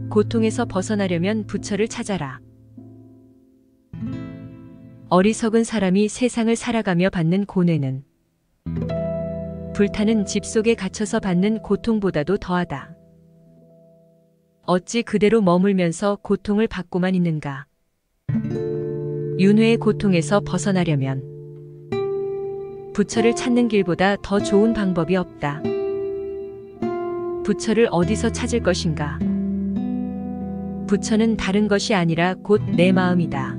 고통에서 벗어나려면 부처를 찾아라. 어리석은 사람이 세상을 살아가며 받는 고뇌는 불타는 집 속에 갇혀서 받는 고통보다도 더하다. 어찌 그대로 머물면서 고통을 받고만 있는가? 윤회의 고통에서 벗어나려면 부처를 찾는 길보다 더 좋은 방법이 없다. 부처를 어디서 찾을 것인가? 부처는 다른 것이 아니라 곧 내 마음이다.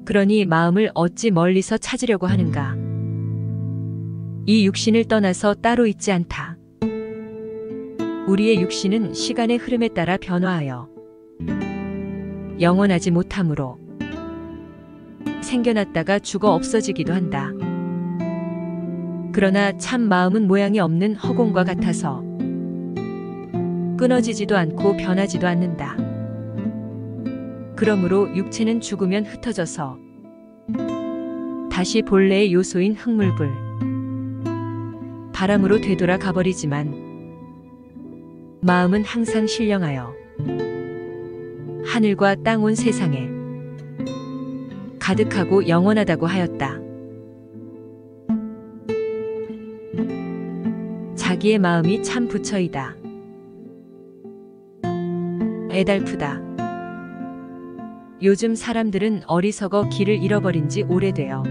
그러니 마음을 어찌 멀리서 찾으려고 하는가? 이 육신을 떠나서 따로 있지 않다. 우리의 육신은 시간의 흐름에 따라 변화하여 영원하지 못하므로 생겨났다가 죽어 없어지기도 한다. 그러나 참 마음은 모양이 없는 허공과 같아서 끊어지지도 않고 변하지도 않는다. 그러므로 육체는 죽으면 흩어져서 다시 본래의 요소인 흙물불, 바람으로 되돌아 가버리지만 마음은 항상 신령하여 하늘과 땅 온 세상에 가득하고 영원하다고 하였다. 자기의 마음이 참 부처이다. 애달프다. 요즘 사람들은 어리석어 길을 잃어버린 지 오래되어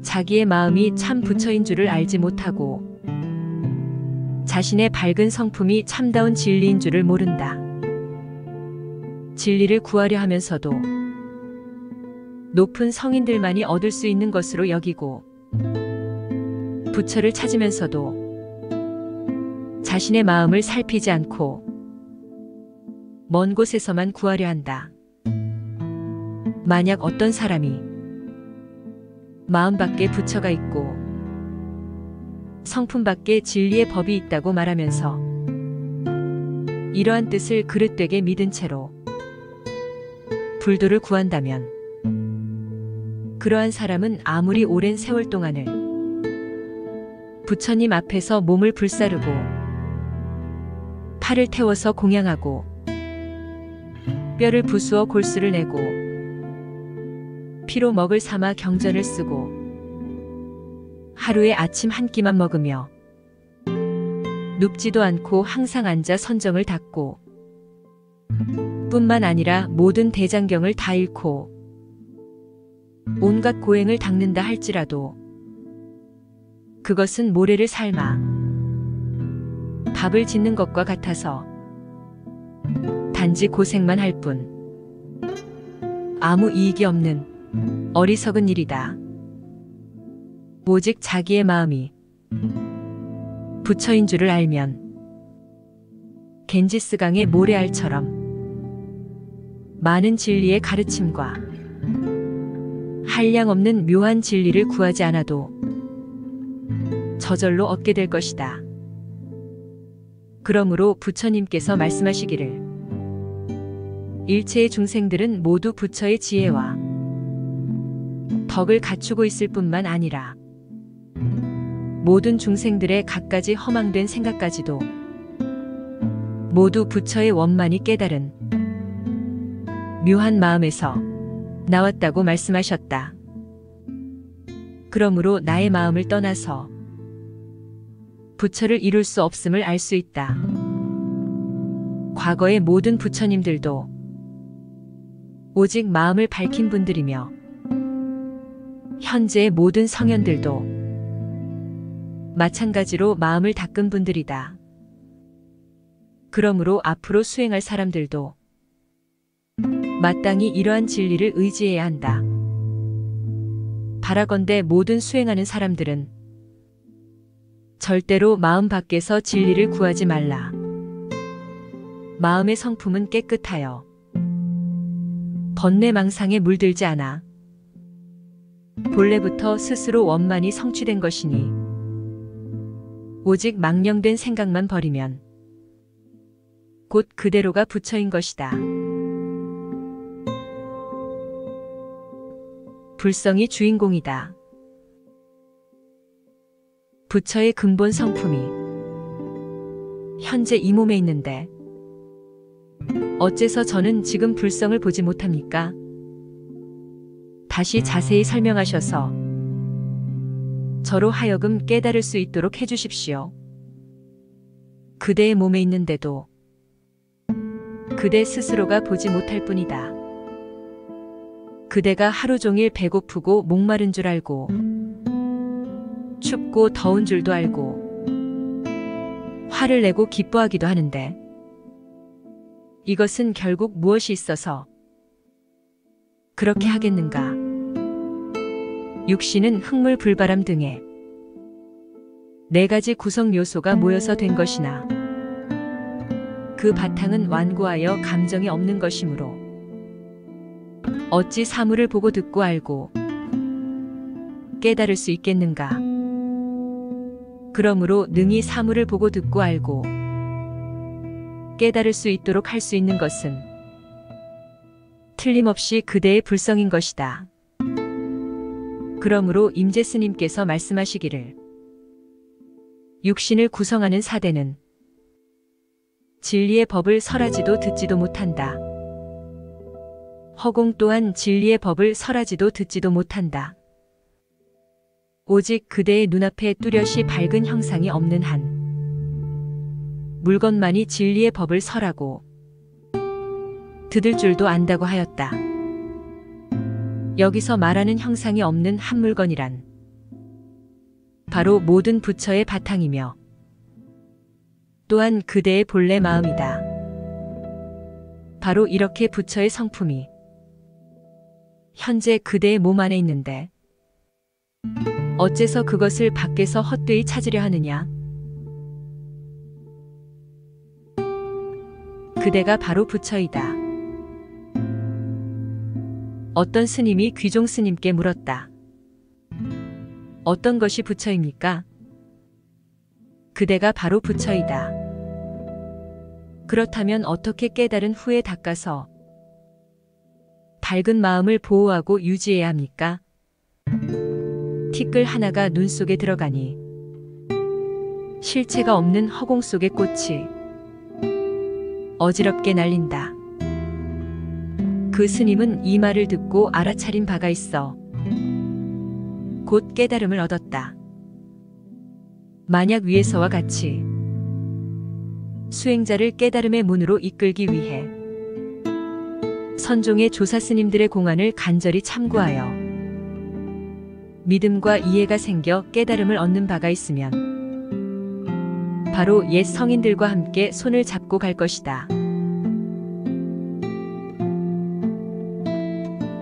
자기의 마음이 참 부처인 줄을 알지 못하고 자신의 밝은 성품이 참다운 진리인 줄을 모른다. 진리를 구하려 하면서도 높은 성인들만이 얻을 수 있는 것으로 여기고 부처를 찾으면서도 자신의 마음을 살피지 않고 먼 곳에서만 구하려 한다. 만약 어떤 사람이 마음 밖에 부처가 있고 성품 밖에 진리의 법이 있다고 말하면서 이러한 뜻을 그릇되게 믿은 채로 불도를 구한다면 그러한 사람은 아무리 오랜 세월 동안을 부처님 앞에서 몸을 불사르고 팔을 태워서 공양하고 뼈를 부수어 골수를 내고 피로 먹을 삼아 경전을 쓰고 하루에 아침 한 끼만 먹으며 눕지도 않고 항상 앉아 선정을 닦고 뿐만 아니라 모든 대장경을 다 잃고 온갖 고행을 닦는다 할지라도 그것은 모래를 삶아 밥을 짓는 것과 같아서 단지 고생만 할 뿐 아무 이익이 없는 어리석은 일이다. 오직 자기의 마음이 부처인 줄을 알면 겐지스강의 모래알처럼 많은 진리의 가르침과 한량 없는 묘한 진리를 구하지 않아도 저절로 얻게 될 것이다. 그러므로 부처님께서 말씀하시기를 일체의 중생들은 모두 부처의 지혜와 덕을 갖추고 있을 뿐만 아니라 모든 중생들의 갖가지 허망된 생각까지도 모두 부처의 원만히 깨달은 묘한 마음에서 나왔다고 말씀하셨다. 그러므로 나의 마음을 떠나서 부처를 이룰 수 없음을 알 수 있다. 과거의 모든 부처님들도 오직 마음을 밝힌 분들이며 현재의 모든 성현들도 마찬가지로 마음을 닦은 분들이다. 그러므로 앞으로 수행할 사람들도 마땅히 이러한 진리를 의지해야 한다. 바라건대 모든 수행하는 사람들은 절대로 마음 밖에서 진리를 구하지 말라. 마음의 성품은 깨끗하여 번뇌망상에 물들지 않아 본래부터 스스로 원만히 성취된 것이니 오직 망령된 생각만 버리면 곧 그대로가 부처인 것이다. 불성이 주인공이다. 부처의 근본 성품이 현재 이 몸에 있는데 어째서 저는 지금 불성을 보지 못합니까? 다시 자세히 설명하셔서 저로 하여금 깨달을 수 있도록 해주십시오. 그대의 몸에 있는데도 그대 스스로가 보지 못할 뿐이다. 그대가 하루 종일 배고프고 목마른 줄 알고 춥고 더운 줄도 알고 화를 내고 기뻐하기도 하는데 이것은 결국 무엇이 있어서 그렇게 하겠는가? 육신은 흙물 불바람 등의 네 가지 구성 요소가 모여서 된 것이나 그 바탕은 완고하여 감정이 없는 것이므로 어찌 사물을 보고 듣고 알고 깨달을 수 있겠는가? 그러므로 능히 사물을 보고 듣고 알고 깨달을 수 있도록 할 수 있는 것은 틀림없이 그대의 불성인 것이다. 그러므로 임재 스님께서 말씀하시기를 육신을 구성하는 사대는 진리의 법을 설하지도 듣지도 못한다. 허공 또한 진리의 법을 설하지도 듣지도 못한다. 오직 그대의 눈앞에 뚜렷이 밝은 형상이 없는 한 물건만이 진리의 법을 설하고 듣을 줄도 안다고 하였다. 여기서 말하는 형상이 없는 한 물건이란 바로 모든 부처의 바탕이며 또한 그대의 본래 마음이다. 바로 이렇게 부처의 성품이 현재 그대의 몸 안에 있는데 어째서 그것을 밖에서 헛되이 찾으려 하느냐? 그대가 바로 부처이다. 어떤 스님이 귀종 스님께 물었다. 어떤 것이 부처입니까? 그대가 바로 부처이다. 그렇다면 어떻게 깨달은 후에 닦아서 밝은 마음을 보호하고 유지해야 합니까? 티끌 하나가 눈 속에 들어가니 실체가 없는 허공 속의 꽃이 어지럽게 날린다. 그 스님은 이 말을 듣고 알아차린 바가 있어 곧 깨달음을 얻었다. 만약 위에서와 같이 수행자를 깨달음의 문으로 이끌기 위해 선종의 조사 스님들의 공안을 간절히 참고하여 믿음과 이해가 생겨 깨달음을 얻는 바가 있으면 바로 옛 성인들과 함께 손을 잡고 갈 것이다.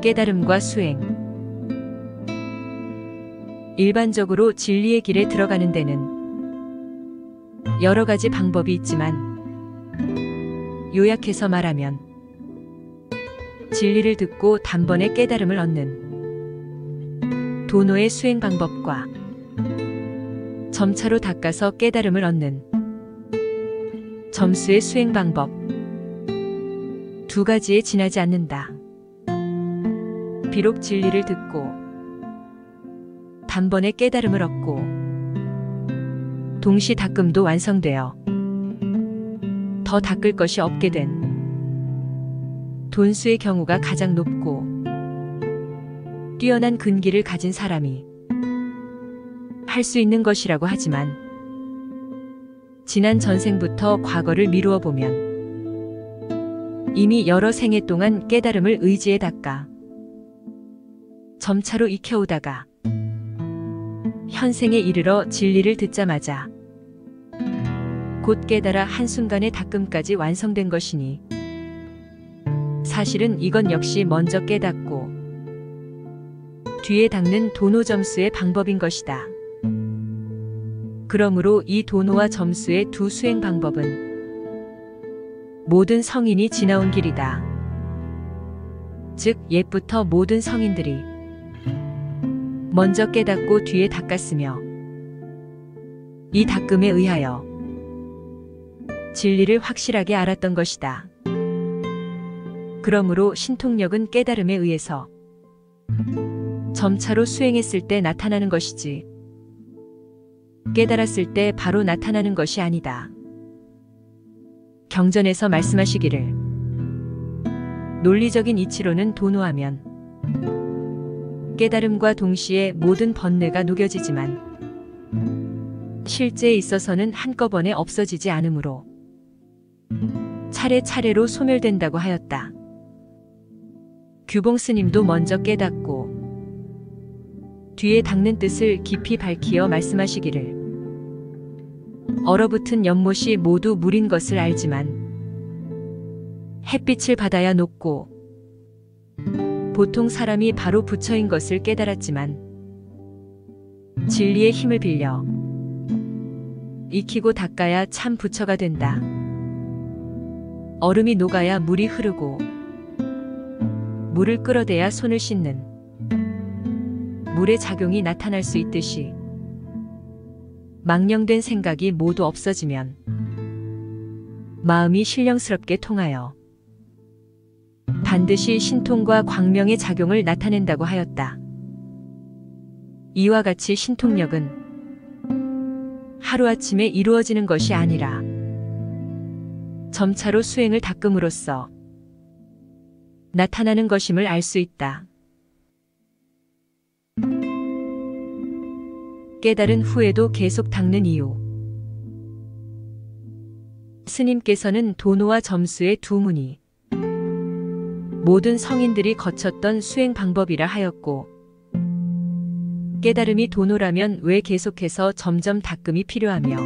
깨달음과 수행. 일반적으로 진리의 길에 들어가는 데는 여러 가지 방법이 있지만 요약해서 말하면 진리를 듣고 단번에 깨달음을 얻는 도노의 수행 방법과 점차로 닦아서 깨달음을 얻는 점수의 수행 방법 두 가지에 지나지 않는다. 비록 진리를 듣고 단번에 깨달음을 얻고 동시 닦음도 완성되어 더 닦을 것이 없게 된 돈수의 경우가 가장 높고 뛰어난 근기를 가진 사람이 할 수 있는 것이라고 하지만 지난 전생부터 과거를 미루어 보면 이미 여러 생애 동안 깨달음을 의지에 닦아 점차로 익혀오다가 현생에 이르러 진리를 듣자마자 곧 깨달아 한순간에 닦음까지 완성된 것이니 사실은 이건 역시 먼저 깨닫고 뒤에 닦는 도노 점수의 방법인 것이다. 그러므로 이 도노와 점수의 두 수행 방법은 모든 성인이 지나온 길이다. 즉 옛부터 모든 성인들이 먼저 깨닫고 뒤에 닦았으며 이 닦음에 의하여 진리를 확실하게 알았던 것이다. 그러므로 신통력은 깨달음에 의해서 점차로 수행했을 때 나타나는 것이지 깨달았을 때 바로 나타나는 것이 아니다. 경전에서 말씀하시기를 논리적인 이치로는 도노하면 깨달음과 동시에 모든 번뇌가 녹여지지만 실제에 있어서는 한꺼번에 없어지지 않으므로 차례차례로 소멸된다고 하였다. 규봉 스님도 먼저 깨닫고 뒤에 닦는 뜻을 깊이 밝히어 말씀하시기를 얼어붙은 연못이 모두 물인 것을 알지만 햇빛을 받아야 녹고 보통 사람이 바로 부처인 것을 깨달았지만 진리의 힘을 빌려 익히고 닦아야 참 부처가 된다. 얼음이 녹아야 물이 흐르고 물을 끌어대야 손을 씻는 물의 작용이 나타날 수 있듯이 망령된 생각이 모두 없어지면 마음이 신령스럽게 통하여 반드시 신통과 광명의 작용을 나타낸다고 하였다. 이와 같이 신통력은 하루아침에 이루어지는 것이 아니라 점차로 수행을 닦음으로써 나타나는 것임을 알 수 있다. 깨달은 후에도 계속 닦는 이유. 스님께서는 도노와 점수의 두 문이 모든 성인들이 거쳤던 수행 방법이라 하였고 깨달음이 도노라면 왜 계속해서 점점 닦음이 필요하며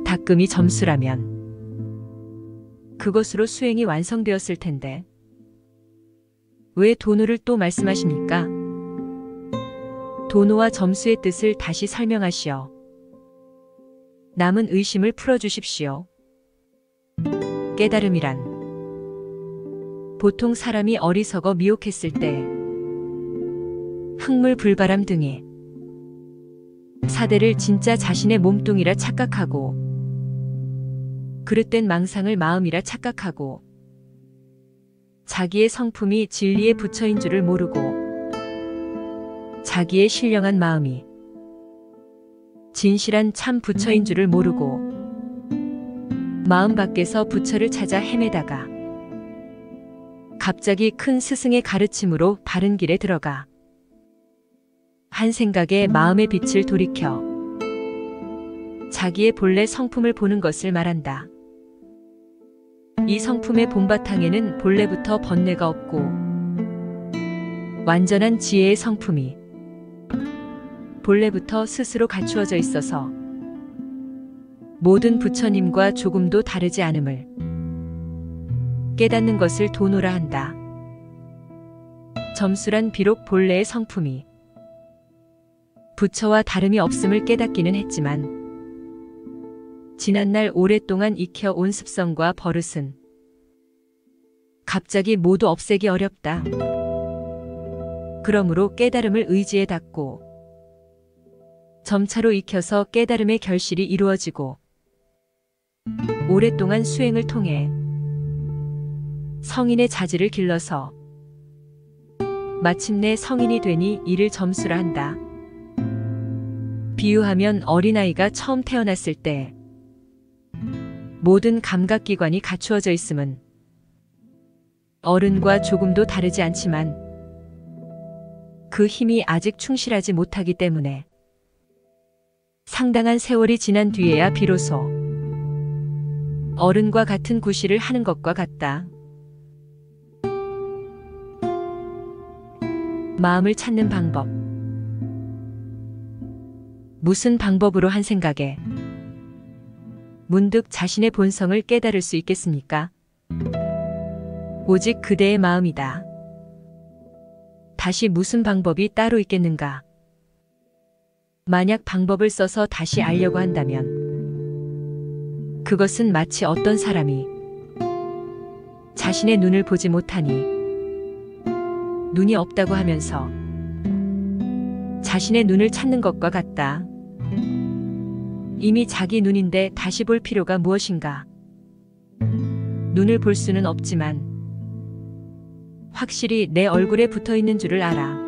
닦음이 점수라면 그것으로 수행이 완성되었을 텐데 왜 도노를 또 말씀하십니까? 도노와 점수의 뜻을 다시 설명하시어 남은 의심을 풀어주십시오. 깨달음이란 보통 사람이 어리석어 미혹했을 때 흙물 불바람 등의 사대를 진짜 자신의 몸뚱이라 착각하고 그릇된 망상을 마음이라 착각하고 자기의 성품이 진리의 부처인 줄을 모르고 자기의 신령한 마음이 진실한 참 부처인 줄을 모르고 마음 밖에서 부처를 찾아 헤매다가 갑자기 큰 스승의 가르침으로 바른 길에 들어가 한 생각에 마음의 빛을 돌이켜 자기의 본래 성품을 보는 것을 말한다. 이 성품의 본바탕에는 본래부터 번뇌가 없고 완전한 지혜의 성품이 본래부터 스스로 갖추어져 있어서 모든 부처님과 조금도 다르지 않음을 깨닫는 것을 도노라 한다. 점수란 비록 본래의 성품이 부처와 다름이 없음을 깨닫기는 했지만 지난날 오랫동안 익혀온 습성과 버릇은 갑자기 모두 없애기 어렵다. 그러므로 깨달음을 의지에 닫고 점차로 익혀서 깨달음의 결실이 이루어지고 오랫동안 수행을 통해 성인의 자질을 길러서 마침내 성인이 되니 이를 점수라 한다. 비유하면 어린아이가 처음 태어났을 때 모든 감각기관이 갖추어져 있음은 어른과 조금도 다르지 않지만 그 힘이 아직 충실하지 못하기 때문에 상당한 세월이 지난 뒤에야 비로소 어른과 같은 구실을 하는 것과 같다. 마음을 찾는 방법. 무슨 방법으로 한 생각에 문득 자신의 본성을 깨달을 수 있겠습니까? 오직 그대의 마음이다. 다시 무슨 방법이 따로 있겠는가? 만약 방법을 써서 다시 알려고 한다면 그것은 마치 어떤 사람이 자신의 눈을 보지 못하니 눈이 없다고 하면서 자신의 눈을 찾는 것과 같다. 이미 자기 눈인데 다시 볼 필요가 무엇인가? 눈을 볼 수는 없지만 확실히 내 얼굴에 붙어 있는 줄을 알아.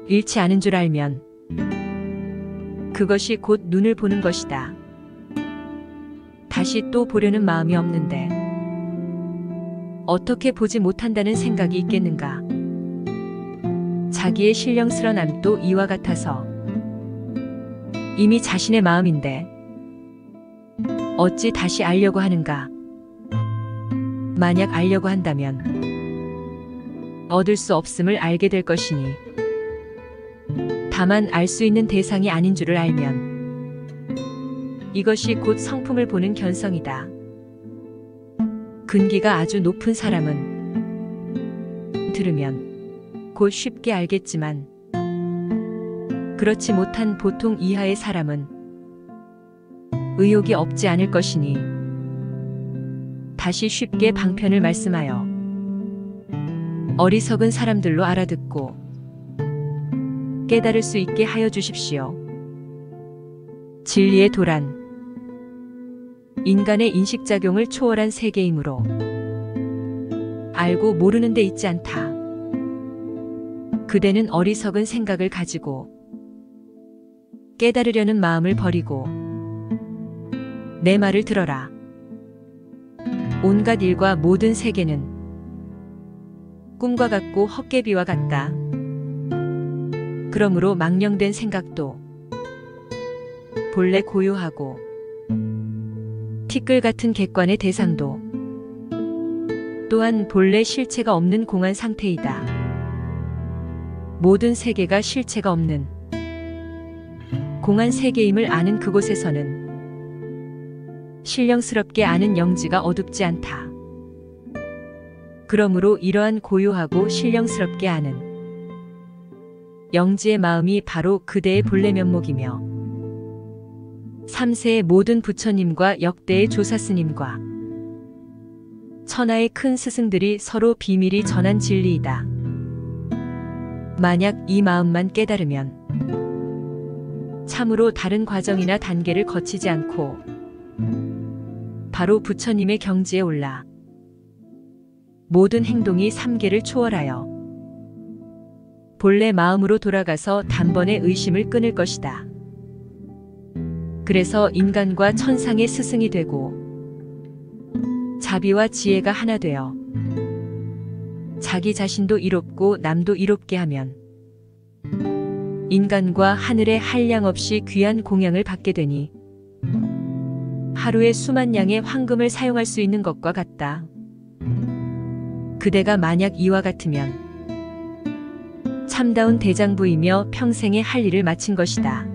잃지 않은 줄 알면 그것이 곧 눈을 보는 것이다. 다시 또 보려는 마음이 없는데 어떻게 보지 못한다는 생각이 있겠는가. 자기의 신령스러남도 이와 같아서 이미 자신의 마음인데 어찌 다시 알려고 하는가. 만약 알려고 한다면 얻을 수 없음을 알게 될 것이니 다만 알 수 있는 대상이 아닌 줄을 알면 이것이 곧 성품을 보는 견성이다. 근기가 아주 높은 사람은 들으면 곧 쉽게 알겠지만 그렇지 못한 보통 이하의 사람은 의욕이 없지 않을 것이니 다시 쉽게 방편을 말씀하여 어리석은 사람들로 알아듣고 깨달을 수 있게 하여 주십시오. 진리의 도란 인간의 인식작용을 초월한 세계이므로 알고 모르는 데 있지 않다. 그대는 어리석은 생각을 가지고 깨달으려는 마음을 버리고 내 말을 들어라. 온갖 일과 모든 세계는 꿈과 같고 헛개비와 같다. 그러므로 망령된 생각도 본래 고요하고 티끌 같은 객관의 대상도 또한 본래 실체가 없는 공한 상태이다. 모든 세계가 실체가 없는 공한 세계임을 아는 그곳에서는 신령스럽게 아는 영지가 어둡지 않다. 그러므로 이러한 고요하고 신령스럽게 아는 영지의 마음이 바로 그대의 본래 면목이며 3세의 모든 부처님과 역대의 조사스님과 천하의 큰 스승들이 서로 비밀이 전한 진리이다. 만약 이 마음만 깨달으면 참으로 다른 과정이나 단계를 거치지 않고 바로 부처님의 경지에 올라 모든 행동이 3계를 초월하여 본래 마음으로 돌아가서 단번에 의심을 끊을 것이다. 그래서 인간과 천상의 스승이 되고 자비와 지혜가 하나 되어 자기 자신도 이롭고 남도 이롭게 하면 인간과 하늘의 한량없이 귀한 공양을 받게 되니 하루에 수만 양의 황금을 사용할 수 있는 것과 같다. 그대가 만약 이와 같으면 참다운 대장부이며 평생의 할 일을 마친 것이다.